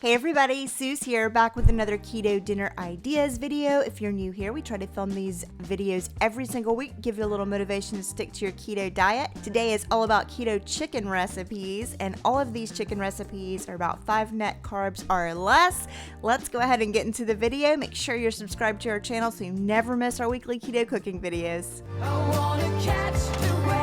Hey everybody, Suz here, back with another keto dinner ideas video. If you're new here, we try to film these videos every single week, give you a little motivation to stick to your keto diet. Today is all about keto chicken recipes, and all of these chicken recipes are about 5 net carbs or less. Let's go ahead and get into the video. Make sure you're subscribed to our channel so you never miss our weekly keto cooking videos. I wanna catch the wave.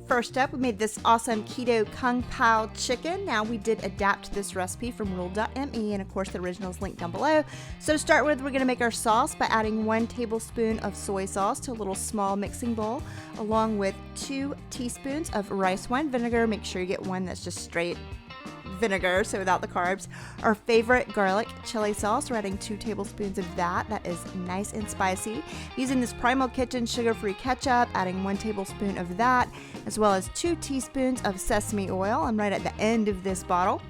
First up, we made this awesome keto kung pao chicken. Now, we did adapt this recipe from rule.me, and of course the original is linked down below. So to start with, we're going to make our sauce by adding 1 tablespoon of soy sauce to a little small mixing bowl, along with 2 teaspoons of rice wine vinegar. Make sure you get one that's just straight vinegar, so without the carbs. Our favorite garlic chili sauce, we're adding 2 tablespoons of that. That is nice and spicy. Using this Primal Kitchen sugar-free ketchup, adding 1 tablespoon of that, as well as 2 teaspoons of sesame oil. I'm right at the end of this bottle.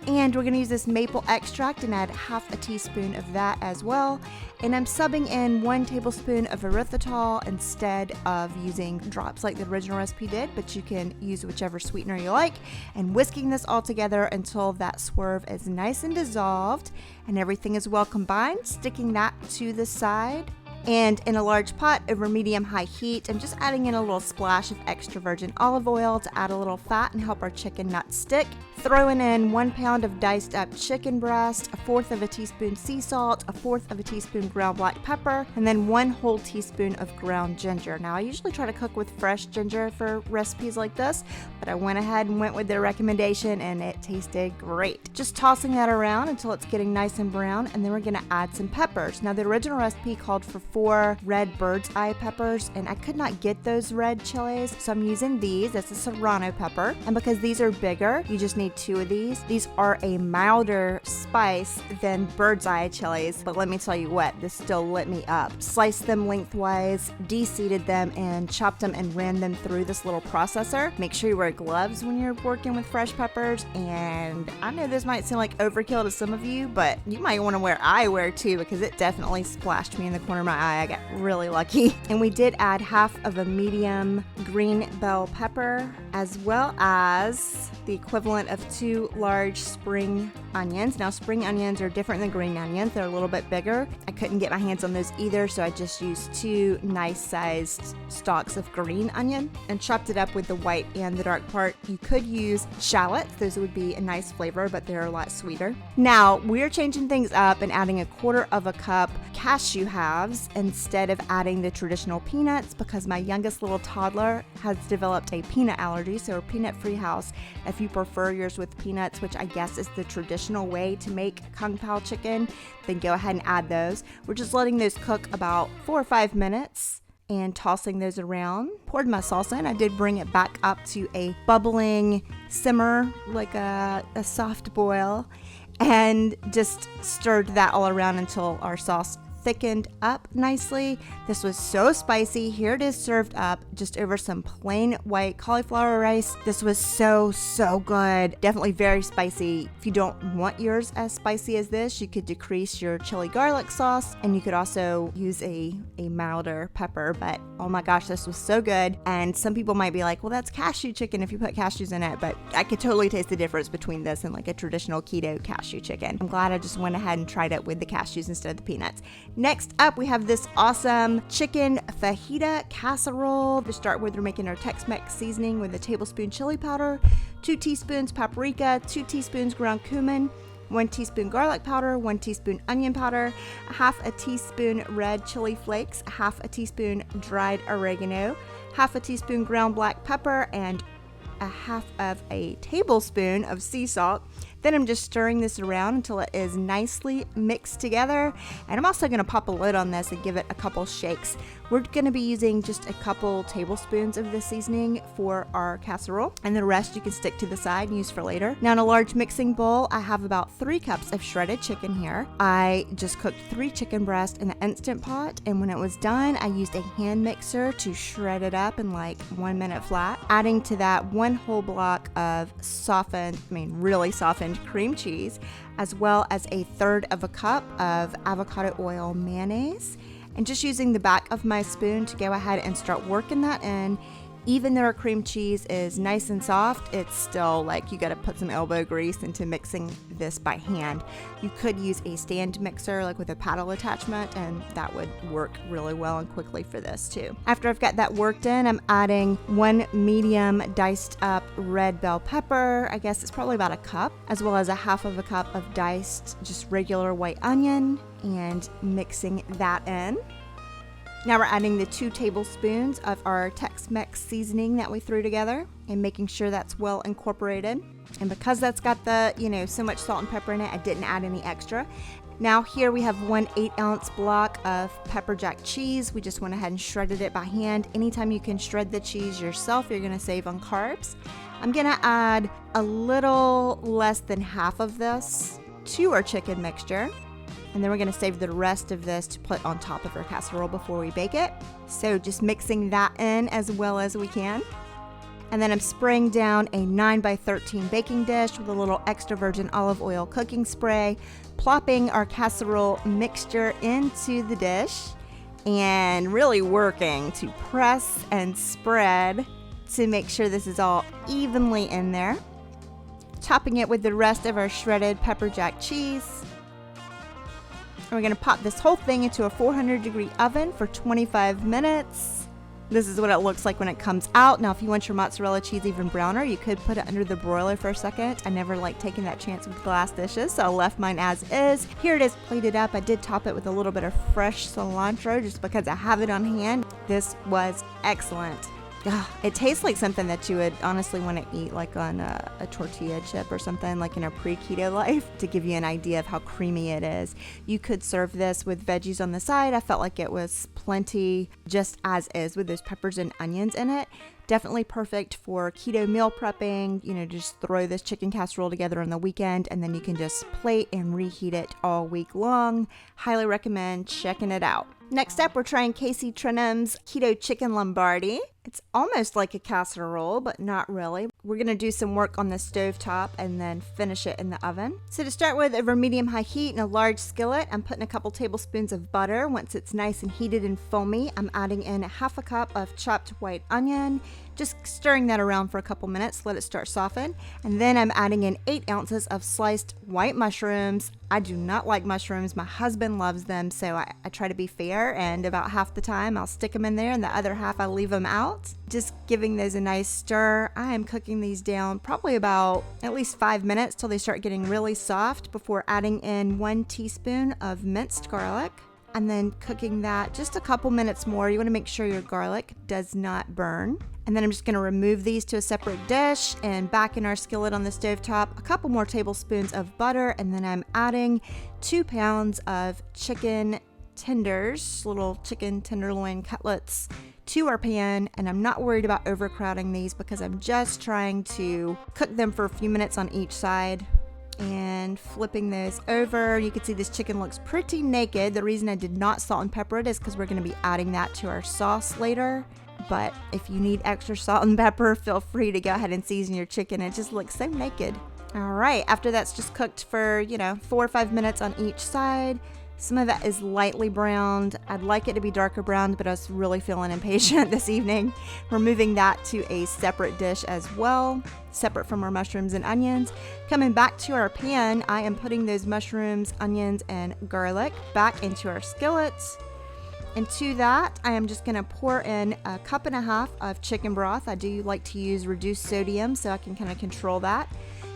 And we're going to use this maple extract and add half a teaspoon of that as well. And I'm subbing in 1 tablespoon of erythritol instead of using drops like the original recipe did, but you can use whichever sweetener you like. And whisking this all together until that swerve is nice and dissolved and everything is well combined, sticking that to the side. And in a large pot over medium-high heat, I'm just adding in a little splash of extra virgin olive oil to add a little fat and help our chicken not stick. Throwing in 1 pound of diced up chicken breast, 1/4 of a teaspoon sea salt, 1/4 of a teaspoon ground black pepper, and then 1 whole teaspoon of ground ginger. Now, I usually try to cook with fresh ginger for recipes like this, but I went ahead and went with their recommendation and it tasted great. Just tossing that around until it's getting nice and brown, and then we're gonna add some peppers. Now, the original recipe called for 4 red bird's eye peppers, and I could not get those red chilies, so I'm using these. That's a serrano pepper, and because these are bigger, you just need 2 of these. These are a milder spice than bird's eye chilies, but let me tell you what, this still lit me up. Sliced them lengthwise, de-seeded them, and chopped them and ran them through this little processor. Make sure you wear gloves when you're working with fresh peppers, and I know this might seem like overkill to some of you, but you might want to wear eyewear too, because it definitely splashed me in the corner of my eye. I got really lucky. And we did add half of a medium green bell pepper, as well as the equivalent of 2 large spring onions. Now, spring onions are different than green onions. They're a little bit bigger. I couldn't get my hands on those either, so I just used 2 nice sized stalks of green onion and chopped it up with the white and the dark part. You could use shallots. Those would be a nice flavor, but they're a lot sweeter. Now, we're changing things up and adding 1/4 of a cup cashew halves instead of adding the traditional peanuts, because my youngest little toddler has developed a peanut allergy, so a peanut-free house. If you prefer yours with peanuts, which I guess is the traditional way to make kung pao chicken, then go ahead and add those. We're just letting those cook about 4 or 5 minutes and tossing those around. Poured my salsa in. I did bring it back up to a bubbling simmer, like a soft boil, and just stirred that all around until our sauce thickened up nicely. This was so spicy. Here it is served up just over some plain white cauliflower rice. This was so good. Definitely very spicy. If you don't want yours as spicy as this, you could decrease your chili garlic sauce, and you could also use a milder pepper, but oh my gosh, this was so good. And some people might be like, well, that's cashew chicken if you put cashews in it, but I could totally taste the difference between this and like a traditional keto cashew chicken. I'm glad I just went ahead and tried it with the cashews instead of the peanuts. Next up, we have this awesome chicken fajita casserole. To start with, we're making our Tex-Mex seasoning with a tablespoon chili powder, 2 teaspoons paprika, 2 teaspoons ground cumin, 1 teaspoon garlic powder, 1 teaspoon onion powder, 1/2 a teaspoon red chili flakes, 1/2 a teaspoon dried oregano, 1/2 a teaspoon ground black pepper, and 1/2 of a tablespoon of sea salt. Then I'm just stirring this around until it is nicely mixed together. And I'm also going to pop a lid on this and give it a couple shakes. We're going to be using just a couple tablespoons of this seasoning for our casserole, and the rest you can stick to the side and use for later. Now, in a large mixing bowl, I have about 3 cups of shredded chicken here. I just cooked 3 chicken breasts in the Instant Pot, and when it was done, I used a hand mixer to shred it up in like 1 minute flat. Adding to that 1 whole block of really softened cream cheese, as well as 1/3 of a cup of avocado oil mayonnaise, and just using the back of my spoon to go ahead and start working that in. Even though our cream cheese is nice and soft, it's still like you got to put some elbow grease into mixing this by hand. You could use a stand mixer like with a paddle attachment, and that would work really well and quickly for this too. After I've got that worked in, I'm adding 1 medium diced up red bell pepper. I guess it's probably about a cup, as well as a half of a cup of diced just regular white onion, and mixing that in. Now we're adding the 2 tablespoons of our Tex-Mex seasoning that we threw together and making sure that's well incorporated. And because that's got the, so much salt and pepper in it, I didn't add any extra. Now here we have 1 8-ounce block of pepper jack cheese. We just went ahead and shredded it by hand. Anytime you can shred the cheese yourself, you're gonna save on carbs. I'm gonna add a little less than half of this to our chicken mixture. And then we're going to save the rest of this to put on top of our casserole before we bake it. So just mixing that in as well as we can. And then I'm spraying down a 9x13 baking dish with a little extra virgin olive oil cooking spray, plopping our casserole mixture into the dish, and really working to press and spread to make sure this is all evenly in there. Topping it with the rest of our shredded pepper jack cheese. We're going to pop this whole thing into a 400-degree oven for 25 minutes. This is what it looks like when it comes out. Now, if you want your mozzarella cheese even browner, you could put it under the broiler for a second. I never like taking that chance with glass dishes, so I left mine as is. Here it is plated up. I did top it with a little bit of fresh cilantro just because I have it on hand. This was excellent. It tastes like something that you would honestly want to eat like on a tortilla chip or something, like in a pre-keto life, to give you an idea of how creamy it is. You could serve this with veggies on the side. I felt like it was plenty just as is with those peppers and onions in it. Definitely perfect for keto meal prepping. Just throw this chicken casserole together on the weekend and then you can just plate and reheat it all week long. Highly recommend checking it out. Next up, we're trying Casey Trenum's Keto Chicken Lombardy. It's almost like a casserole, but not really. We're going to do some work on the stovetop and then finish it in the oven. So to start with, over medium-high heat in a large skillet, I'm putting a couple tablespoons of butter. Once it's nice and heated and foamy, I'm adding in a half a cup of chopped white onion, just stirring that around for a couple minutes, let it start soften. And then I'm adding in 8 ounces of sliced white mushrooms. I do not like mushrooms. My husband loves them, so I try to be fair, and about half the time I'll stick them in there and the other half I leave them out. Just giving those a nice stir. I am cooking these down probably about at least 5 minutes till they start getting really soft before adding in 1 teaspoon of minced garlic. And then cooking that just a couple minutes more. You want to make sure your garlic does not burn. And then I'm just going to remove these to a separate dish, and back in our skillet on the stovetop, a couple more tablespoons of butter, and then I'm adding 2 pounds of chicken tenders, little chicken tenderloin cutlets, to our pan. And I'm not worried about overcrowding these because I'm just trying to cook them for a few minutes on each side. And flipping those over, you can see this chicken looks pretty naked. The reason I did not salt and pepper it is because we're going to be adding that to our sauce later. But if you need extra salt and pepper, feel free to go ahead and season your chicken. It just looks so naked. All right, after that's just cooked for 4 or 5 minutes on each side. Some of that is lightly browned. I'd like it to be darker browned, but I was really feeling impatient this evening. We're moving that to a separate dish as well, separate from our mushrooms and onions. Coming back to our pan, I am putting those mushrooms, onions, and garlic back into our skillet. And to that, I am just going to pour in a 1.5 cups of chicken broth. I do like to use reduced sodium so I can kind of control that.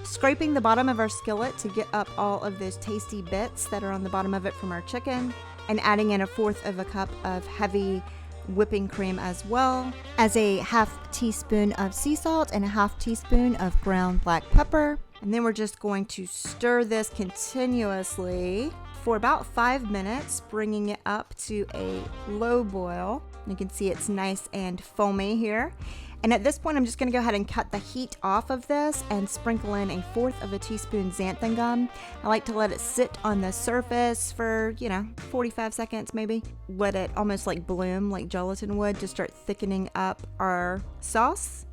Scraping the bottom of our skillet to get up all of those tasty bits that are on the bottom of it from our chicken, and adding in 1/4 cup of heavy whipping cream as well, as a 1/2 teaspoon of sea salt and a 1/2 teaspoon of ground black pepper. And then we're just going to stir this continuously for about 5 minutes, bringing it up to a low boil. You can see it's nice and foamy here. And at this point, I'm just going to go ahead and cut the heat off of this and sprinkle in 1/4 teaspoon xanthan gum. I like to let it sit on the surface for, 45 seconds maybe. Let it almost like bloom like gelatin would to start thickening up our sauce.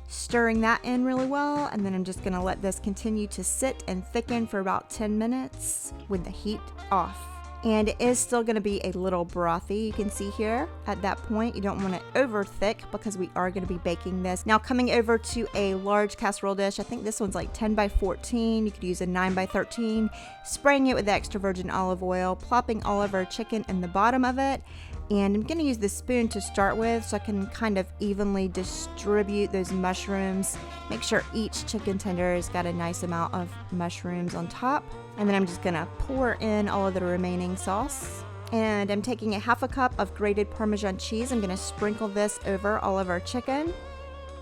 Stirring that in really well, and then I'm just going to let this continue to sit and thicken for about 10 minutes with the heat off. And it is still going to be a little brothy. You can see here at that point, you don't want it over thick because we are going to be baking this. Now coming over to a large casserole dish, I think this one's like 10 by 14. You could use a 9 by 13. Spraying it with extra virgin olive oil, plopping all of our chicken in the bottom of it. And I'm going to use the spoon to start with so I can kind of evenly distribute those mushrooms. Make sure each chicken tender has got a nice amount of mushrooms on top. And then I'm just going to pour in all of the remaining sauce. And I'm taking a half a cup of grated Parmesan cheese. I'm going to sprinkle this over all of our chicken.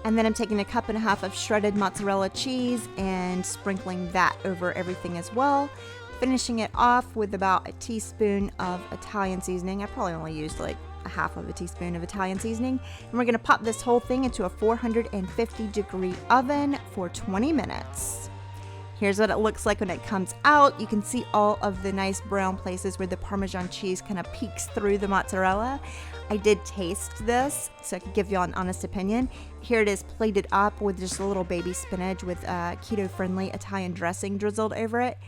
And then I'm taking a cup and a half of shredded mozzarella cheese and sprinkling that over everything as well. Finishing it off with about a teaspoon of Italian seasoning. I probably only used like a half of a teaspoon of Italian seasoning. And we're going to pop this whole thing into a 450-degree oven for 20 minutes. Here's what it looks like when it comes out. You can see all of the nice brown places where the Parmesan cheese kind of peeks through the mozzarella. I did taste this, so I could give you an honest opinion. Here it is plated up with just a little baby spinach with keto-friendly Italian dressing drizzled over it.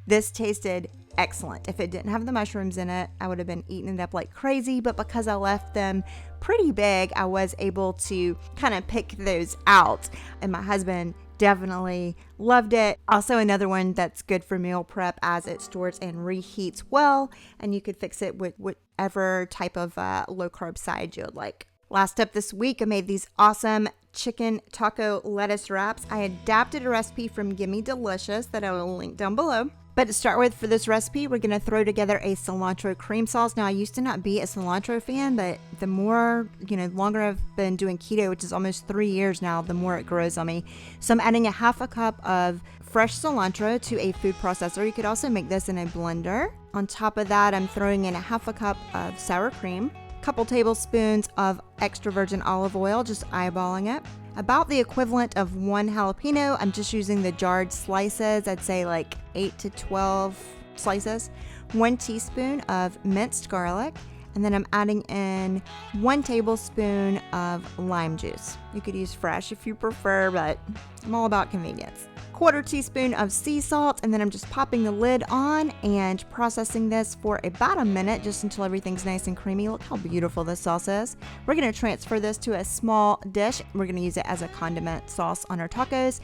This tasted excellent. If it didn't have the mushrooms in it, I would have been eating it up like crazy, but because I left them pretty big, I was able to kind of pick those out, and my husband definitely loved it. Also another one that's good for meal prep as it stores and reheats well, and you could fix it with whatever type of low carb side you would like. Last up this week, I made these awesome chicken taco lettuce wraps. I adapted a recipe from Gimme Delicious that I will link down below. But to start with, for this recipe, we're going to throw together a cilantro cream sauce. Now, I used to not be a cilantro fan, but the more, longer I've been doing keto, which is almost 3 years now, the more it grows on me. So I'm adding a half a cup of fresh cilantro to a food processor. You could also make this in a blender. On top of that, I'm throwing in a half a cup of sour cream, a couple tablespoons of extra virgin olive oil, just eyeballing it. About the equivalent of 1 jalapeno. I'm just using the jarred slices. I'd say like 8 to 12 slices. 1 teaspoon of minced garlic. And then I'm adding in 1 tablespoon of lime juice. You could use fresh if you prefer, but I'm all about convenience. 1/4 teaspoon of sea salt, and then I'm just popping the lid on and processing this for about a minute just until everything's nice and creamy. Look how beautiful this sauce is. We're going to transfer this to a small dish. We're going to use it as a condiment sauce on our tacos.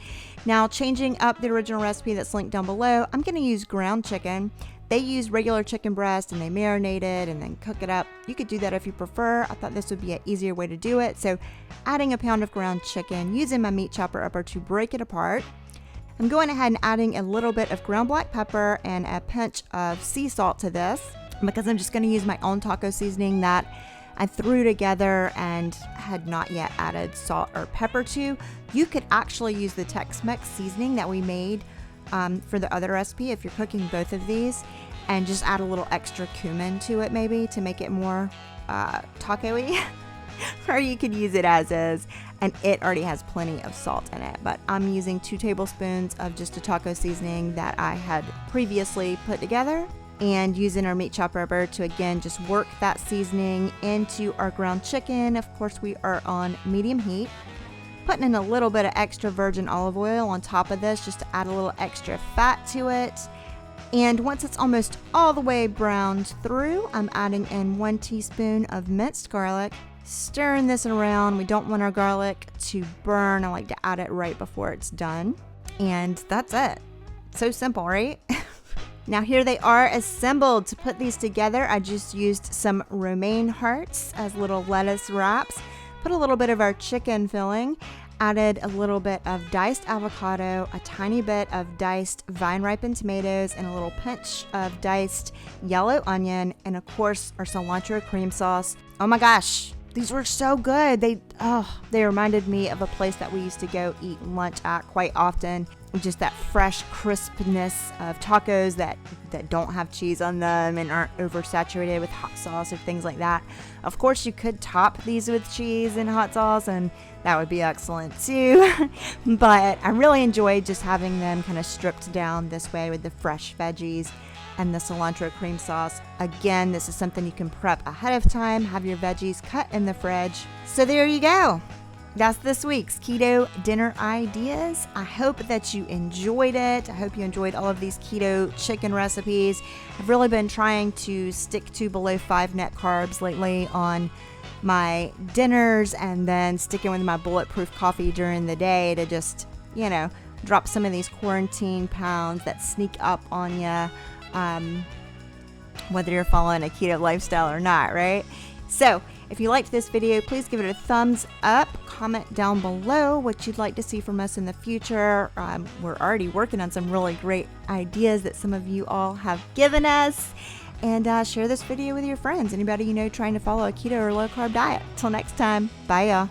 Now, changing up the original recipe that's linked down below, I'm going to use ground chicken. They use regular chicken breast and they marinate it and then cook it up. You could do that if you prefer. I thought this would be an easier way to do it. So adding a pound of ground chicken, using my meat chopper upper to break it apart. I'm going ahead and adding a little bit of ground black pepper and a pinch of sea salt to this because I'm just going to use my own taco seasoning that I threw together and had not yet added salt or pepper to. You could actually use the Tex-Mex seasoning that we made for the other recipe if you're cooking both of these, and just add a little extra cumin to it maybe to make it more taco-y. Or you could use it as is, and it already has plenty of salt in it. But I'm using 2 tablespoons of just a taco seasoning that I had previously put together, and using our meat chopper rubber to again just work that seasoning into our ground chicken. Of course, we are on medium heat. Putting in a little bit of extra virgin olive oil on top of this just to add a little extra fat to it. And once it's almost all the way browned through, I'm adding in 1 teaspoon of minced garlic. Stirring this around. We don't want our garlic to burn. I like to add it right before it's done. And that's it. So simple, right? Now here they are assembled. To put these together, I just used some romaine hearts as little lettuce wraps. Put a little bit of our chicken filling. Added a little bit of diced avocado, a tiny bit of diced vine-ripened tomatoes, and a little pinch of diced yellow onion, and of course our cilantro cream sauce. Oh my gosh! These were so good. They reminded me of a place that we used to go eat lunch at quite often. Just that fresh crispness of tacos that don't have cheese on them and aren't oversaturated with hot sauce or things like that. Of course, you could top these with cheese and hot sauce, and that would be excellent too. But I really enjoyed just having them kind of stripped down this way with the fresh veggies and the cilantro cream sauce. Again, this is something you can prep ahead of time, have your veggies cut in the fridge. So there you go. That's this week's Keto Dinner Ideas. I hope that you enjoyed it. I hope you enjoyed all of these keto chicken recipes. I've really been trying to stick to below 5 net carbs lately on my dinners, and then sticking with my bulletproof coffee during the day to just, drop some of these quarantine pounds that sneak up on you, whether you're following a keto lifestyle or not, right? So if you liked this video, please give it a thumbs up. Comment down below what you'd like to see from us in the future. We're already working on some really great ideas that some of you all have given us. And share this video with your friends. Anybody you know trying to follow a keto or low carb diet. Till next time, bye y'all.